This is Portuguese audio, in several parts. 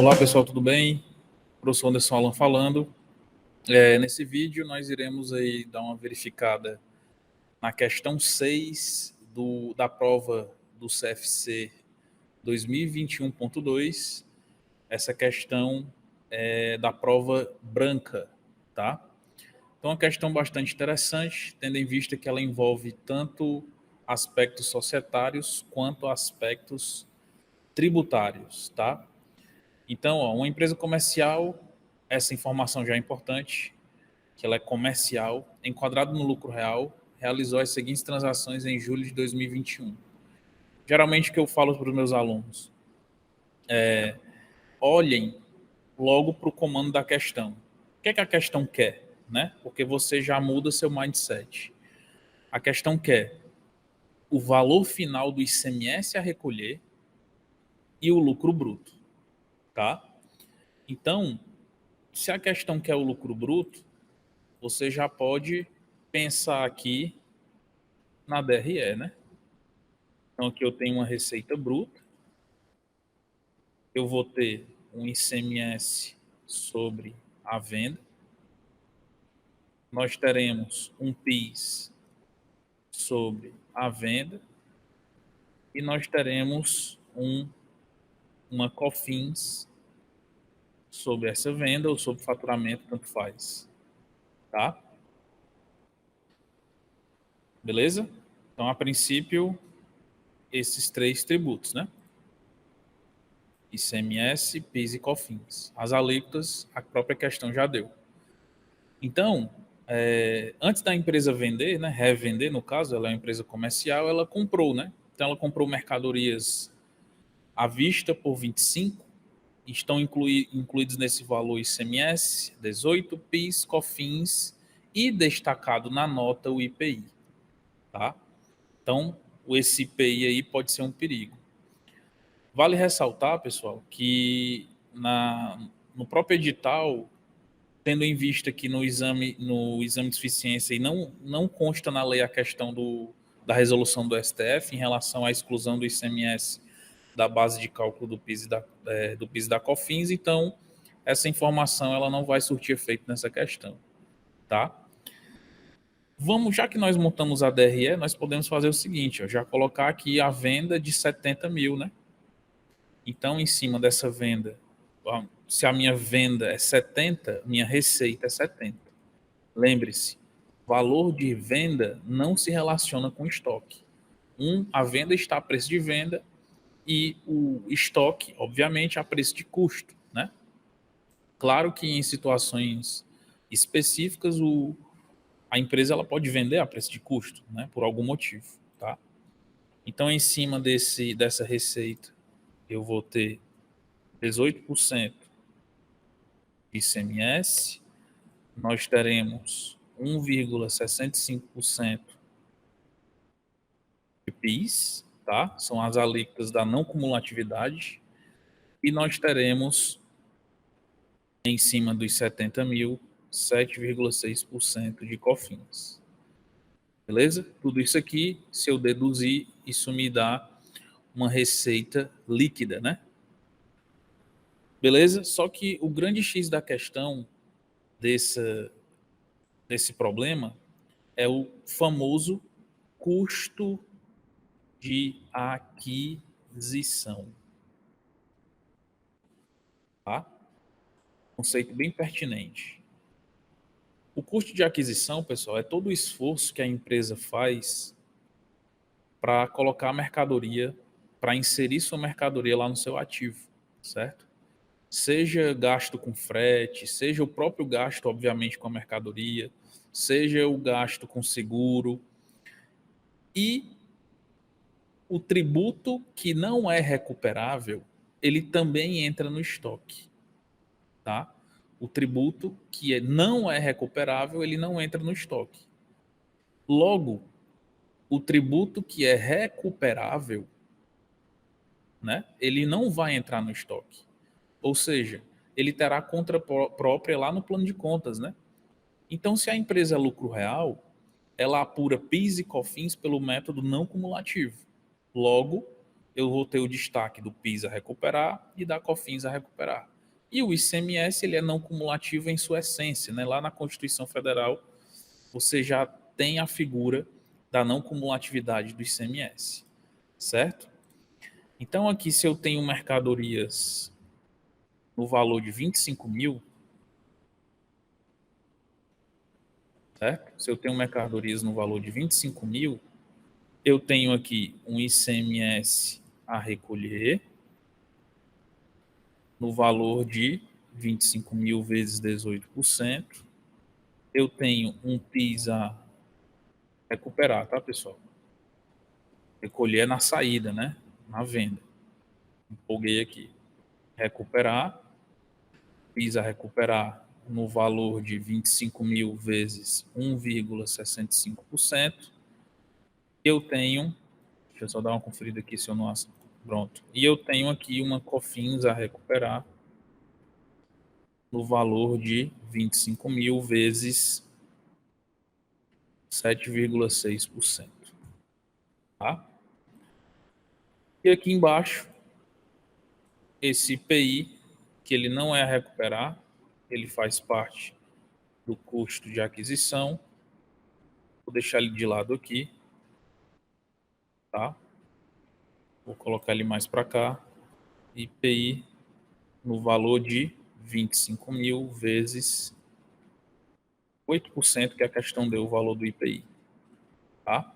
Olá pessoal, tudo bem? Professor Anderson Alan falando. Nesse vídeo nós iremos aí dar uma verificada na questão 6 da prova do CFC 2021.2. Essa questão é da prova branca, tá? Então é uma questão bastante interessante, tendo em vista que ela envolve tanto aspectos societários quanto aspectos tributários, tá? Então, uma empresa comercial, essa informação já é importante, que ela é comercial, enquadrado no lucro real, realizou as seguintes transações em julho de 2021. Geralmente o que eu falo para os meus alunos olhem logo para o comando da questão. O que é que a questão quer? Né? Porque você já muda seu mindset. A questão quer o valor final do ICMS a recolher e o lucro bruto, tá? Então, se a questão quer o lucro bruto, você já pode pensar aqui na DRE, né? Então aqui eu tenho uma receita bruta, eu vou ter um ICMS sobre a venda, nós teremos um PIS sobre a venda e nós teremos uma COFINS sobre essa venda ou sobre faturamento, tanto faz, tá? Beleza? Então, a princípio, esses três tributos, né? ICMS, PIS e COFINS. As alíquotas, a própria questão já deu. Então, antes da empresa vender, né, revender no caso, ela é uma empresa comercial, ela comprou, né? Então, ela comprou mercadorias à vista por 25, estão incluídos nesse valor ICMS, 18, PIS, COFINS e destacado na nota o IPI, tá? Então, esse IPI aí pode ser um perigo. Vale ressaltar, pessoal, que no próprio edital, tendo em vista que no exame de suficiência e não consta na lei a questão da resolução do STF em relação à exclusão do ICMS da base de cálculo do PIS e da COFINS, então essa informação ela não vai surtir efeito nessa questão, tá? Já que nós montamos a DRE, nós podemos fazer o seguinte, ó, já colocar aqui a venda de 70 mil, né? Então, em cima dessa venda, se a minha venda é 70, minha receita é 70. Lembre-se, valor de venda não se relaciona com estoque. A venda está a preço de venda e o estoque, obviamente, a preço de custo, né? Claro que em situações específicas a empresa ela pode vender a preço de custo, né? Por algum motivo, tá? Então, em cima dessa receita, eu vou ter 18% de ICMS, nós teremos 1,65% de PIS, tá? São as alíquotas da não cumulatividade, e nós teremos, em cima dos 70 mil, 7,6% de COFINS. Beleza? Tudo isso aqui, se eu deduzir, isso me dá uma receita líquida, né? Beleza? Só que o grande X da questão desse problema é o famoso custo de aquisição. Tá? Conceito bem pertinente. O custo de aquisição, pessoal, é todo o esforço que a empresa faz para colocar a mercadoria, para inserir sua mercadoria lá no seu ativo, certo? Seja gasto com frete, seja o próprio gasto, obviamente, com a mercadoria, seja o gasto com seguro. E o tributo que não é recuperável, ele também entra no estoque, tá? O tributo que não é recuperável, ele não entra no estoque. Logo, o tributo que é recuperável, né, ele não vai entrar no estoque. Ou seja, ele terá conta própria lá no plano de contas, né? Então, se a empresa é lucro real, ela apura PIS e COFINS pelo método não cumulativo. Logo, eu vou ter o destaque do PIS a recuperar e da COFINS a recuperar. E o ICMS ele é não cumulativo em sua essência, né? Lá na Constituição Federal você já tem a figura da não cumulatividade do ICMS, certo? Então aqui se eu tenho mercadorias no valor de 25 mil, certo? Se eu tenho mercadorias no valor de 25 mil, eu tenho aqui um ICMS a recolher no valor de 25 mil vezes 18%. Eu tenho um PIS a recuperar, tá, pessoal? Recolher é na saída, né? Na venda. Empolguei aqui. Recuperar, PIS a recuperar no valor de 25 mil vezes 1,65%. Eu tenho, deixa eu só dar uma conferida aqui se eu não acho. Pronto. E eu tenho aqui uma COFINS a recuperar no valor de 25 mil vezes 7,6%. Tá? E aqui embaixo, esse IPI, que ele não é a recuperar, ele faz parte do custo de aquisição. Vou deixar ele de lado aqui, tá? Vou colocar ele mais para cá. IPI no valor de 25 mil vezes 8%, que a questão deu o valor do IPI, tá?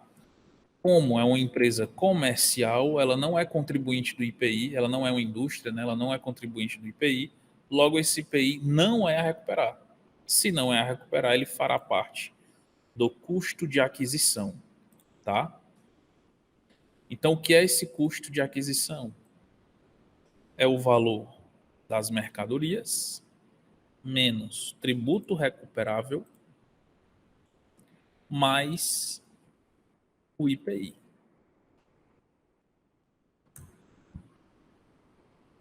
Como é uma empresa comercial, ela não é contribuinte do IPI, ela não é uma indústria, né? Ela não é contribuinte do IPI, logo esse IPI não é a recuperar. Se não é a recuperar, ele fará parte do custo de aquisição, tá? Então, o que é esse custo de aquisição? É o valor das mercadorias menos tributo recuperável mais o IPI.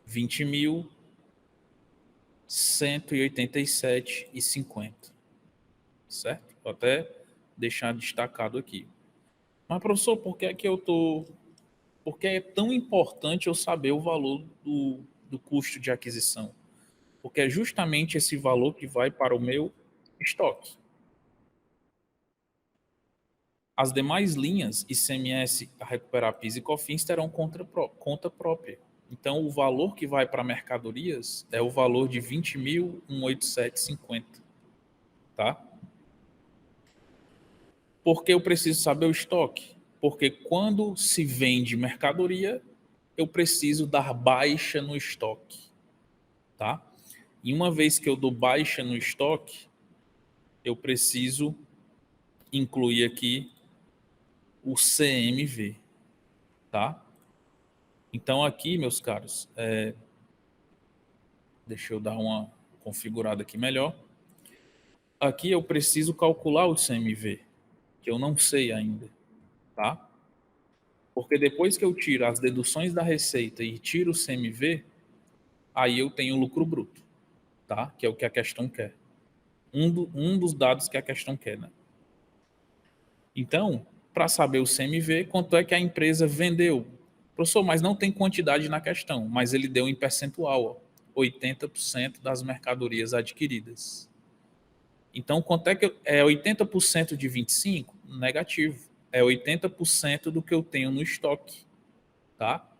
20 mil, 187,50, certo? Vou até deixar destacado aqui. Mas, professor, por que é que eu tô... Por que é tão importante eu saber o valor do custo de aquisição? Porque é justamente esse valor que vai para o meu estoque. As demais linhas, ICMS, a recuperar PIS e COFINS, terão conta própria. Então, o valor que vai para mercadorias é o valor de 20.187,50, tá? Por que eu preciso saber o estoque? Porque quando se vende mercadoria, eu preciso dar baixa no estoque, tá? E uma vez que eu dou baixa no estoque, eu preciso incluir aqui o CMV, tá? Então aqui, meus caros, deixa eu dar uma configurada aqui melhor. Aqui eu preciso calcular o CMV, que eu não sei ainda, tá? Porque depois que eu tiro as deduções da receita e tiro o CMV, aí eu tenho o lucro bruto, tá? Que é o que a questão quer. Um dos dados que a questão quer, né? Então, para saber o CMV, quanto é que a empresa vendeu? Professor, mas não tem quantidade na questão, mas ele deu em percentual, ó, 80% das mercadorias adquiridas. Então, quanto é que é 80% de 25? Negativo. É 80% do que eu tenho no estoque, tá?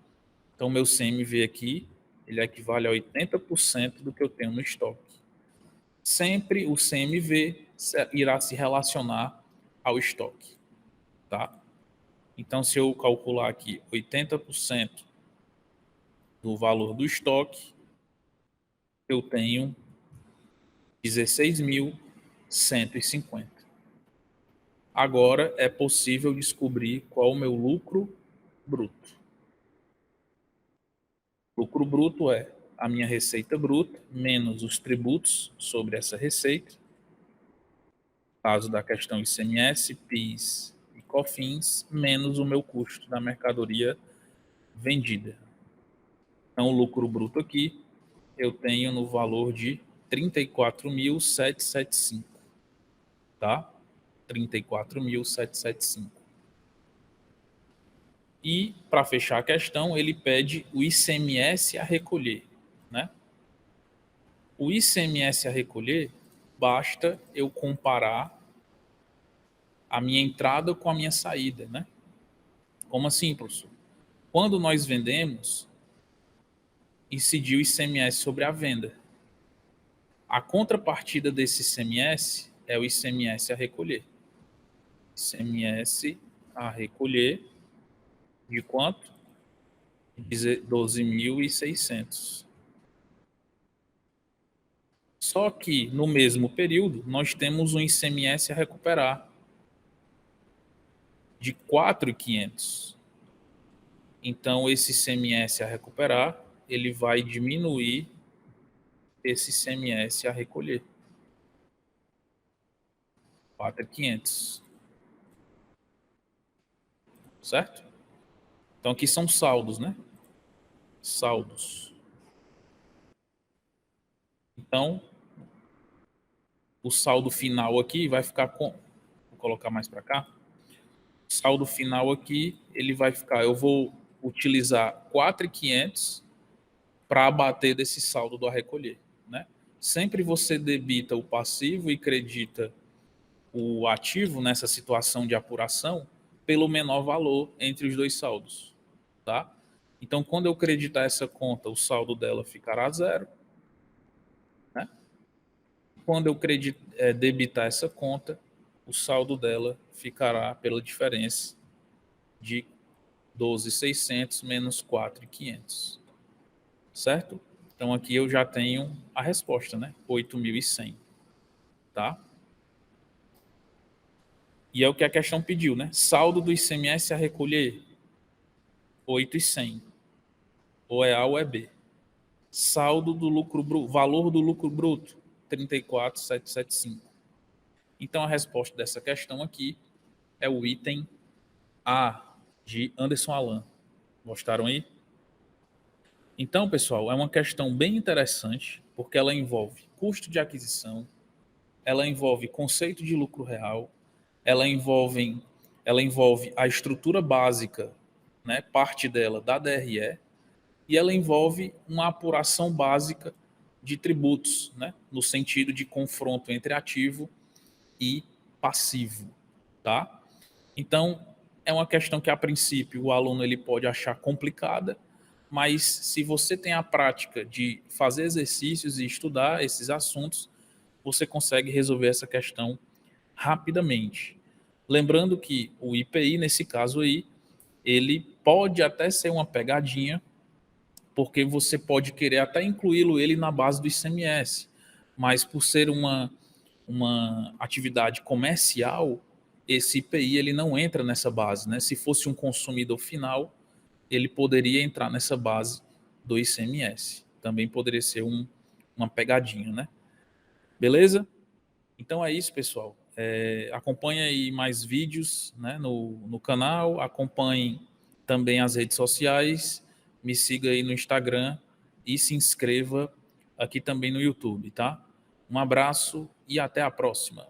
Então, meu CMV aqui, ele equivale a 80% do que eu tenho no estoque. Sempre o CMV irá se relacionar ao estoque, tá? Então, se eu calcular aqui 80% do valor do estoque, eu tenho 16.150. Agora é possível descobrir qual o meu lucro bruto. Lucro bruto é a minha receita bruta menos os tributos sobre essa receita, caso da questão ICMS, PIS e COFINS, menos o meu custo da mercadoria vendida. Então, o lucro bruto aqui eu tenho no valor de 34.775, tá? 34.775. E, para fechar a questão, ele pede o ICMS a recolher, né? O ICMS a recolher, basta eu comparar a minha entrada com a minha saída, né? Como assim, professor? Quando nós vendemos, incidiu o ICMS sobre a venda. A contrapartida desse ICMS é o ICMS a recolher. ICMS a recolher de quanto? De 12.600. Só que, no mesmo período, nós temos um ICMS a recuperar de 4.500. Então, esse ICMS a recuperar, ele vai diminuir esse ICMS a recolher. 4.500. Certo? Então, aqui são saldos, né? Saldos. Então, o saldo final aqui vai ficar com... Vou colocar mais para cá. O saldo final aqui, ele vai ficar... Eu vou utilizar 4.500 para abater desse saldo do a recolher, né? Sempre você debita o passivo e credita o ativo nessa situação de apuração pelo menor valor entre os dois saldos, tá? Então, quando eu creditar essa conta, o saldo dela ficará zero, né? Quando eu debitar essa conta, o saldo dela ficará pela diferença de 12.600 menos 4.500, certo? Então, aqui eu já tenho a resposta, né? 8.100, tá? E é o que a questão pediu, né? Saldo do ICMS a recolher, 8.100. Ou é A ou é B. Saldo do lucro bruto, valor do lucro bruto, 34.775. Então, a resposta dessa questão aqui é o item A, de Anderson Alan. Gostaram aí? Então, pessoal, é uma questão bem interessante, porque ela envolve custo de aquisição, ela envolve conceito de lucro real, ela envolve a estrutura básica, né, parte dela da DRE, e ela envolve uma apuração básica de tributos, né, no sentido de confronto entre ativo e passivo, tá? Então, é uma questão que a princípio o aluno ele pode achar complicada, mas se você tem a prática de fazer exercícios e estudar esses assuntos, você consegue resolver essa questão rapidamente. Lembrando que o IPI, nesse caso aí, ele pode até ser uma pegadinha, porque você pode querer até incluí-lo ele na base do ICMS, mas por ser uma atividade comercial, esse IPI ele não entra nessa base, né? Se fosse um consumidor final, ele poderia entrar nessa base do ICMS. Também poderia ser uma pegadinha, né? Beleza? Então é isso, pessoal. Acompanhe aí mais vídeos, né, no canal, acompanhe também as redes sociais, me siga aí no Instagram e se inscreva aqui também no YouTube, tá? Um abraço e até a próxima.